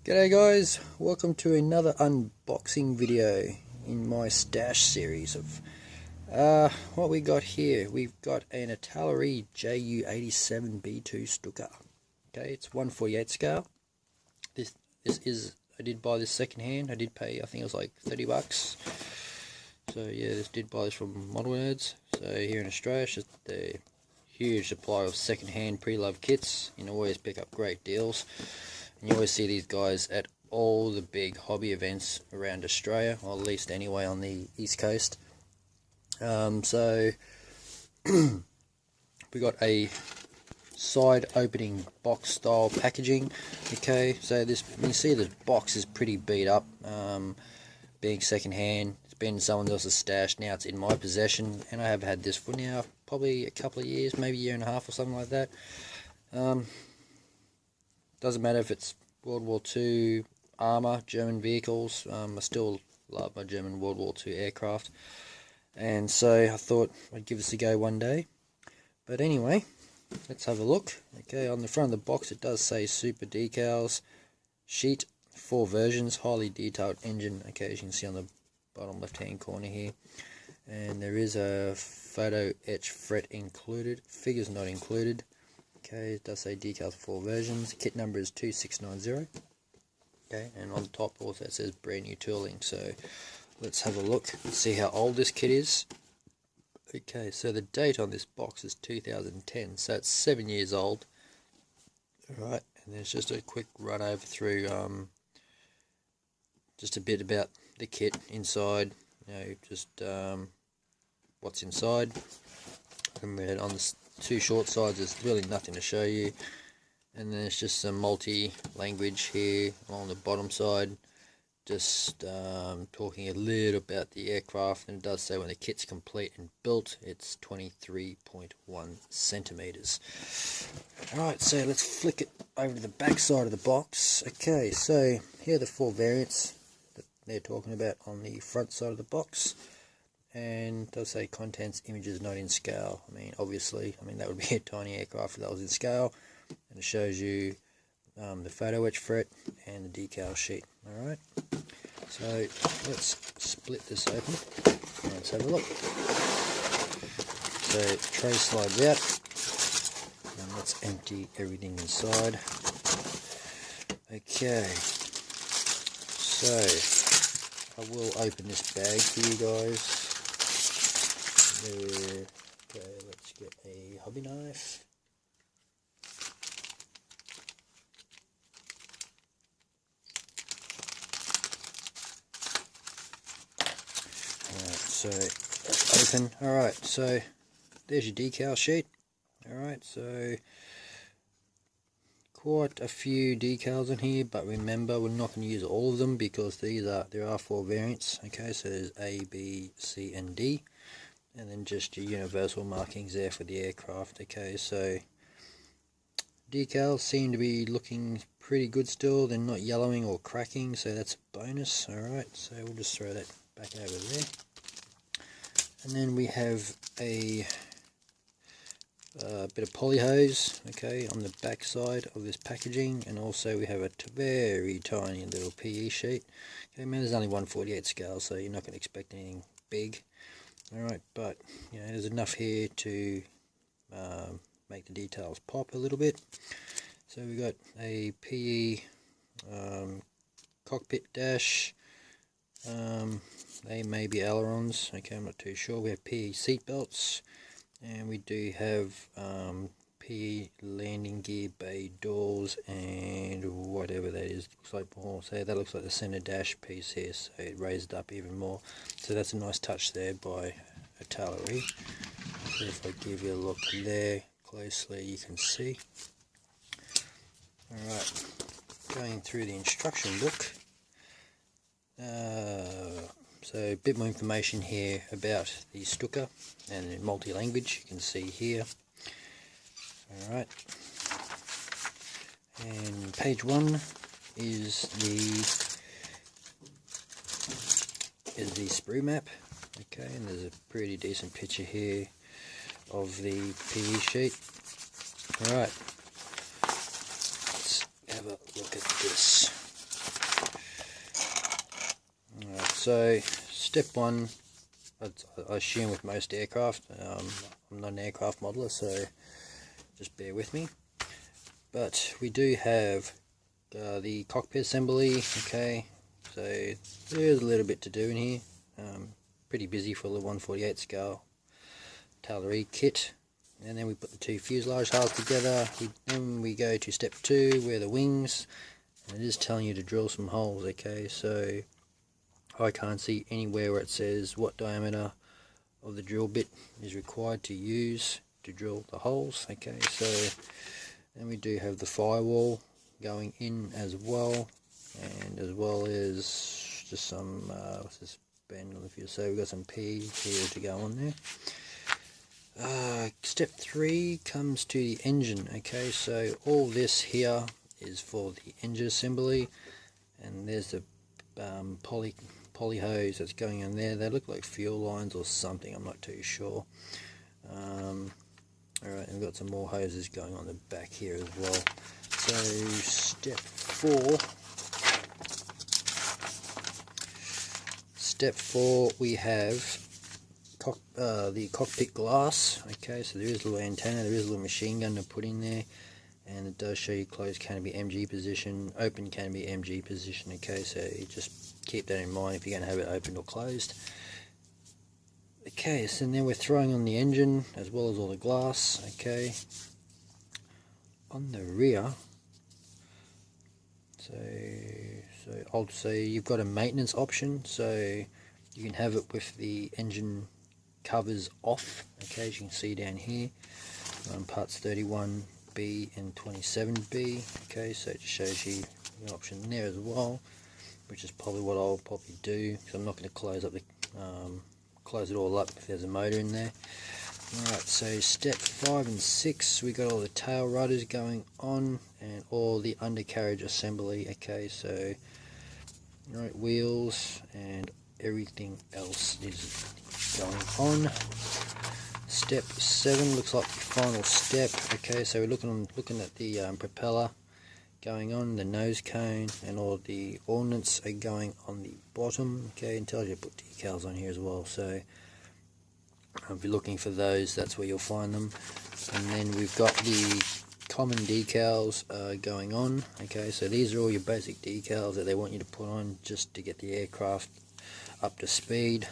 G'day guys, welcome to another unboxing video in my stash series of what we got here. We've got an Italeri JU87 B2 Stuka. Okay, it's 1/48 scale. This is, I did buy this second hand. I did pay, I think it was like $30. So yeah, this did buy this from Model Nerds. So here in Australia, it's just the huge supply of second hand pre-loved kits. You can always pick up great deals. And you always see these guys at all the big hobby events around Australia, or at least anyway on the East Coast. So we got a side opening box style packaging. Okay, so this, you see the box is pretty beat up, being second hand. It's been in someone else's stash, now it's in my possession, and I have had this for now probably a couple of years, maybe a year and a half or something like that. Doesn't matter if it's World War II armour, German vehicles. I still love my German World War II aircraft. And so I thought I'd give this a go one day. But anyway, let's have a look. Okay, on the front of the box it does say super decals, sheet, 4 versions, highly detailed engine. Okay, as you can see on the bottom left hand corner here. And there is a photo etch fret included, figures not included. Okay, it does say decals 4 versions. Kit number is 2690. Okay, and on top also it says brand new tooling. So let's have a look and see how old this kit is. Okay, so the date on this box is 2010, so it's 7 years old. Alright, and there's just a quick run over through just a bit about the kit inside, you know, just what's inside. And on the 2 short sides there's really nothing to show you, and then there's just some multi-language here on the bottom side, just talking a little about the aircraft. And it does say when the kit's complete and built it's 23.1 centimeters. Alright, so let's flick it over to the back side of the box. Okay, so here are the 4 variants that they're talking about on the front side of the box. And it does say contents, images not in scale. I mean, obviously, that would be a tiny aircraft if that was in scale. And it shows you the photo etch fret and the decal sheet. Alright, so let's split this open and let's have a look. So the tray slides out, and let's empty everything inside. Okay, so I will open this bag for you guys. Okay, let's get a hobby knife. Alright, so that's open. Alright, so there's your decal sheet. Alright, so quite a few decals in here, but remember we're not going to use all of them because there are 4 variants. Okay, so there's A, B, C and D. And then just your universal markings there for the aircraft. Okay, so decals seem to be looking pretty good still. They're not yellowing or cracking, so that's a bonus. Alright, so we'll just throw that back over there. And then we have a bit of polyhose, okay, on the back side of this packaging. And also we have a very tiny little PE sheet. Okay, man, there's only 1/48 scale, so you're not going to expect anything big. Alright, but you know, there's enough here to make the details pop a little bit. So we got a PE cockpit dash. They may be ailerons. Okay, I'm not too sure. We have PE seat belts, and we do have PE landing gear bay doors and whatever that is. Looks like more. So that looks like the center dash piece here, so it raised up even more. So that's a nice touch there by Italeri. So if I give you a look there closely, you can see. Alright, going through the instruction book. So a bit more information here about the Stuka and the multi-language, you can see here. Alright, and page 1 is the sprue map. Okay, and there's a pretty decent picture here of the PE sheet. Alright, let's have a look at this. so step one, I assume with most aircraft, I'm not an aircraft modeler, so just bear with me. But we do have the cockpit assembly. Okay, so there's a little bit to do in here. Pretty busy for the 148 scale Italeri kit. And then we put the two fuselage hulls together. Then we go to step 2, where the wings, and it is telling you to drill some holes. Okay, so I can't see anywhere where it says what diameter of the drill bit is required to use to drill the holes. Okay, so then we do have the firewall going in as well, and as well as just some what's this bend on the fuse. So we've got some P here to go on there. Step 3 comes to the engine. Okay, so all this here is for the engine assembly, and there's the poly hose that's going in there. They look like fuel lines or something, I'm not too sure. Alright, and we've got some more hoses going on the back here as well. So step 4, we have the cockpit glass. Okay, so there is a little antenna, there is a little machine gun to put in there, and it does show you closed canopy MG position, open canopy MG position. Okay, so you just keep that in mind if you're going to have it opened or closed. Okay, so then we're throwing on the engine as well as all the glass. Okay, on the rear, so you've got a maintenance option, so you can have it with the engine covers off. Okay, as you can see down here, parts 31B and 27B. Okay, so it just shows you an option there as well, which is probably what I'll probably do, because I'm not going to close up the close it all up if there's a motor in there. Alright, so step 5 and 6, we got all the tail rudders going on and all the undercarriage assembly. Okay, so right, wheels and everything else is going on. Step 7 looks like the final step. Okay, so we're looking at the propeller going on, the nose cone, and all the ordnance are going on the bottom. Okay, and tells you to put decals on here as well, so if you're looking for those, that's where you'll find them. And then we've got the common decals going on. Okay, so these are all your basic decals that they want you to put on just to get the aircraft up to speed.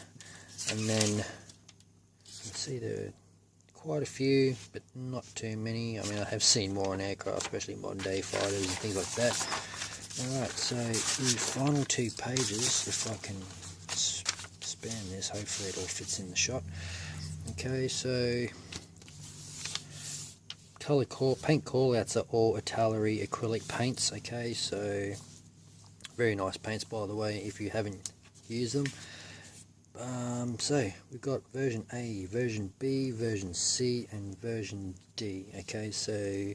And then you can see there are quite a few, but not too many. I mean, I have seen more on aircraft, especially modern day fighters and things like that. Alright, so the final 2 pages, if I can span this, hopefully it all fits in the shot. Okay, so paint callouts are all Italeri acrylic paints. Okay, so very nice paints, by the way, if you haven't used them. So we've got version A, version B, version C, and version D. Okay, so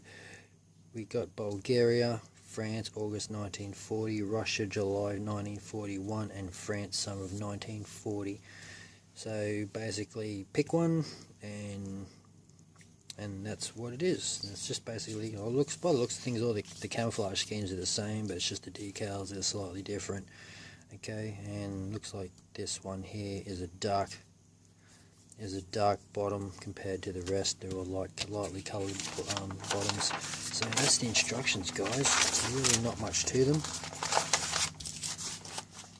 we got Bulgaria, France, August 1940, Russia, July 1941, and France, summer of 1940. So basically, pick one, and that's what it is. It's just basically, by the looks of things, all the camouflage schemes are the same, but it's just the decals that are slightly different. Okay, and looks like this one here is a dark bottom compared to the rest. They're all lightly coloured bottoms. So that's the instructions, guys. Really not much to them.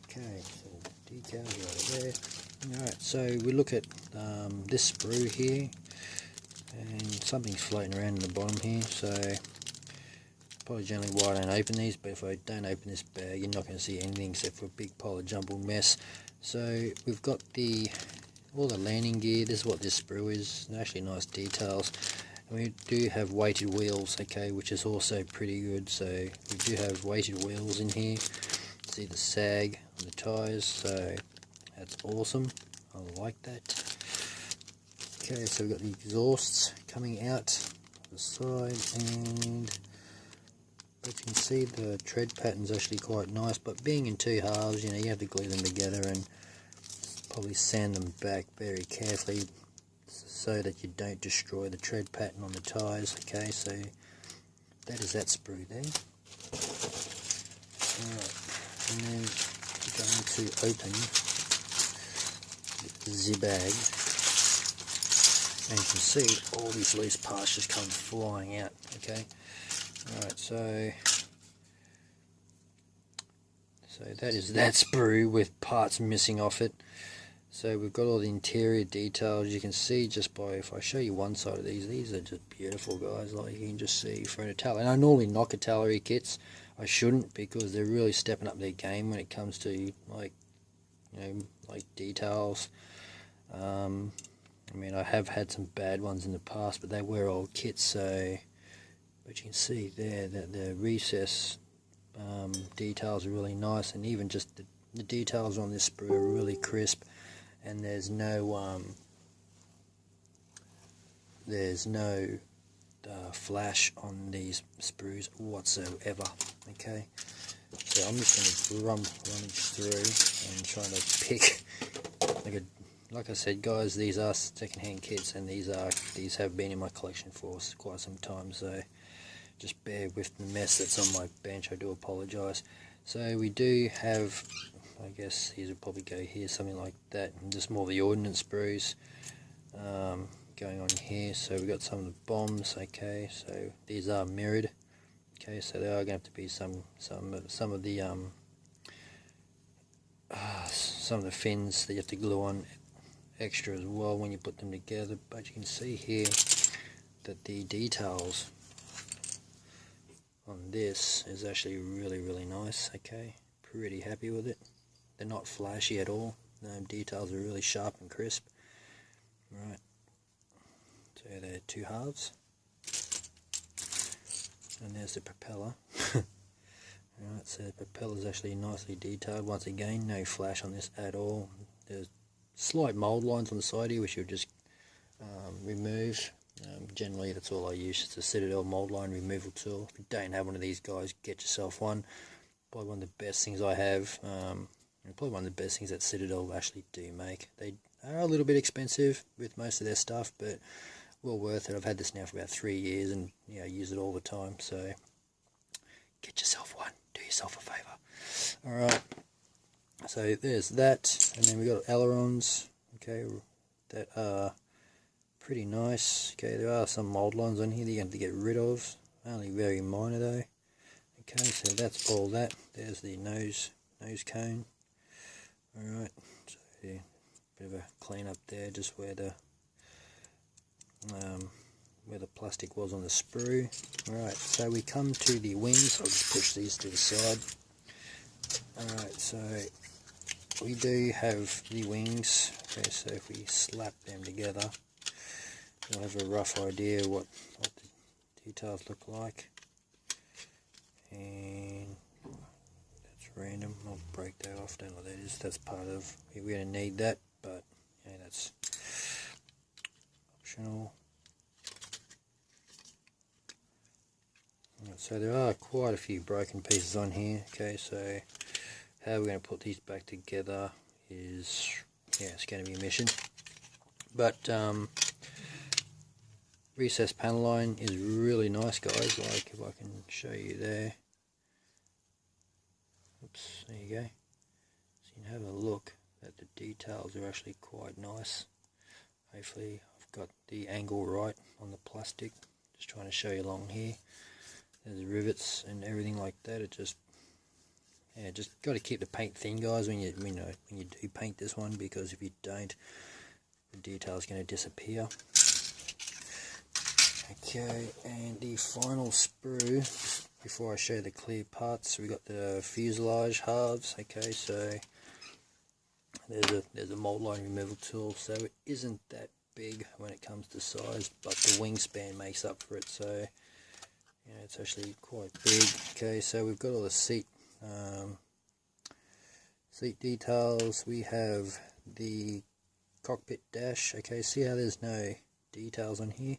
Okay, so decals right there. Alright, so we look at this sprue here, and something's floating around in the bottom here, so probably generally why I don't open these, but if I don't open this bag, you're not going to see anything except for a big pile of jumbled mess. So we've got all the landing gear. This is what this sprue is. Actually nice details. And we do have weighted wheels, okay, which is also pretty good. So we do have weighted wheels in here. See the sag on the tyres, so that's awesome. I like that. Okay, so we've got the exhausts coming out the side, and but you can see the tread pattern's actually quite nice, but being in 2 halves, you know, you have to glue them together and probably sand them back very carefully so that you don't destroy the tread pattern on the tyres. Okay, so that is that sprue there. Alright, and then going to open the bag, and you can see all these loose parts just come flying out. Okay, alright, so that is that sprue with parts missing off it. So we've got all the interior details. You can see just by, if I show you one side of these are just beautiful, guys. Like you can just see for an Italeri. And I normally knock Italeri kits. I shouldn't, because they're really stepping up their game when it comes to like details. I mean, I have had some bad ones in the past, but they were old kits. So, but you can see there that the recess details are really nice, and even just the details on this sprue are really crisp. And there's no flash on these sprues whatsoever. Okay, so I'm just going to rummage through and trying to pick. Like I said, guys, these are second-hand kits, and these have been in my collection for quite some time. So just bear with the mess that's on my bench. I do apologise. So we do have, I guess these would probably go here, something like that, and just more of the ordnance sprues going on here. So we've got some of the bombs. Okay, so these are mirrored. Okay, so there are going to have to be some of the fins that you have to glue on extra as well when you put them together. But you can see here that the details on this is actually really nice. Okay, pretty happy with it. They're not flashy at all. The details are really sharp and crisp. Right, so they're two halves, and there's the propeller. Right, so the propeller is actually nicely detailed. Once again, no flash on this at all. There's slight mould lines on the side here, which you'll just remove. Generally, that's all I use. It's a Citadel mould line removal tool. If you don't have one of these guys, get yourself one. Probably one of the best things I have. Probably one of the best things that Citadel actually do make. They are a little bit expensive with most of their stuff, but well worth it. I've had this now for about 3 years, and use it all the time. So get yourself one. Do yourself a favour. All right. So there's that, and then we got ailerons. Okay, that are pretty nice. Okay, there are some mold lines on here that you have to get rid of. Only very minor though. Okay, so that's all that. There's the nose cone. Alright, so yeah, bit of a clean up there, just where the plastic was on the sprue. Alright, so we come to the wings. I'll just push these to the side. Alright, so we do have the wings. Okay, so if we slap them together, you'll have a rough idea what the details look like. And that's random. I'll break that off. Don't know what that is. That's part of. We're going to need that, but yeah, that's optional. Right, so there are quite a few broken pieces on here. Okay, so how we're going to put these back together is, it's going to be a mission. But recessed panel line is really nice, guys. Like, if I can show you there. Oops, there you go. So you can have a look at the details are actually quite nice. Hopefully I've got the angle right on the plastic. Just trying to show you along here. There's the rivets and everything like that. It just got to keep the paint thin, guys, when you do paint this one, because if you don't, the detail is going to disappear. Okay, and the final sprue, before I show the clear parts, we got the fuselage halves. Okay, so there's a mold line removal tool, so it isn't that big when it comes to size, but the wingspan makes up for it. So it's actually quite big. Okay, so we've got all the seat details. We have the cockpit dash. Okay, see how there's no details on here.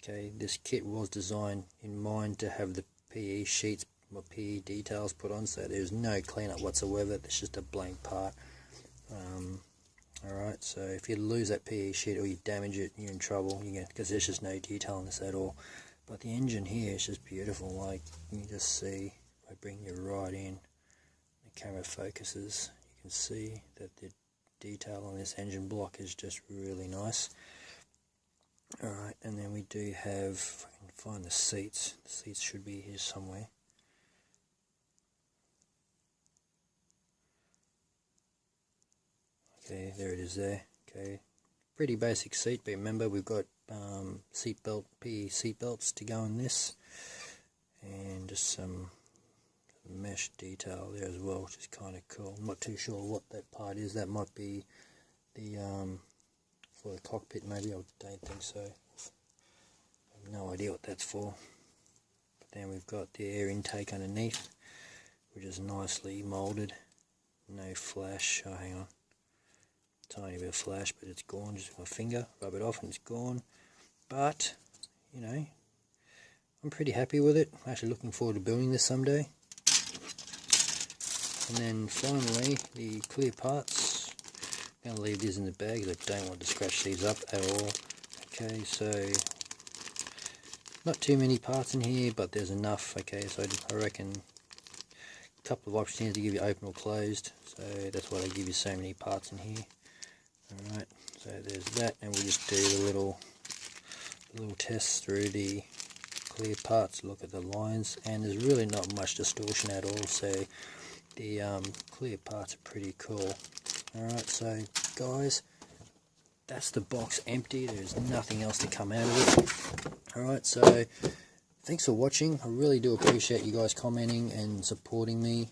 Okay, this kit was designed in mind to have the PE sheets or PE details put on, so there's no cleanup whatsoever. It's just a blank part. Alright, so if you lose that PE sheet or you damage it, you're in trouble, because there's just no detail on this at all. But the engine here is just beautiful. Like, you can just see, if I bring you right in, camera focuses, you can see that the detail on this engine block is just really nice. Alright, and then we do have, if I can find the seats should be here somewhere. Okay, there it is there. Okay, pretty basic seat, but remember we've got PE seat belts to go in this, and just some mesh detail there as well, which is kind of cool. I'm not too sure what that part is. That might be the for the cockpit, maybe. I don't think so. I have no idea what that's for. But then we've got the air intake underneath, which is nicely molded. No flash. Oh, hang on. Tiny bit of flash, but it's gone. Just with my finger, rub it off and it's gone. But, you know, I'm pretty happy with it. I'm actually looking forward to building this someday. And then finally, the clear parts. I'm going to leave these in the bag because I don't want to scratch these up at all. Okay, so not too many parts in here, but there's enough. Okay, so I reckon a couple of options to give you open or closed. So that's why they give you so many parts in here. Alright, so there's that, and we'll just do the little tests through the clear parts, look at the lines, and there's really not much distortion at all, so the clear parts are pretty cool. Alright, so guys, that's the box empty. There's nothing else to come out of it. Alright, so thanks for watching. I really do appreciate you guys commenting and supporting me.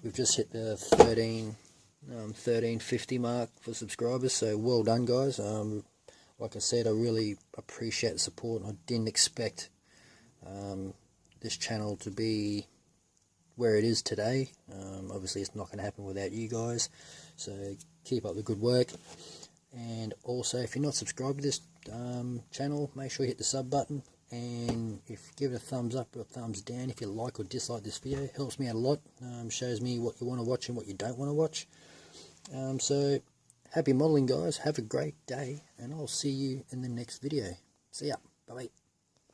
We've just hit the 1350 mark for subscribers, so well done guys. Like I said, I really appreciate the support. I didn't expect this channel to be where it is today. Obviously it's not going to happen without you guys, so keep up the good work. And also, if you're not subscribed to this channel, make sure you hit the sub button, and if give it a thumbs up or a thumbs down if you like or dislike this video. It helps me out a lot. Shows me what you want to watch and what you don't want to watch. So happy modeling guys, have a great day, and I'll see you in the next video. See ya, bye bye.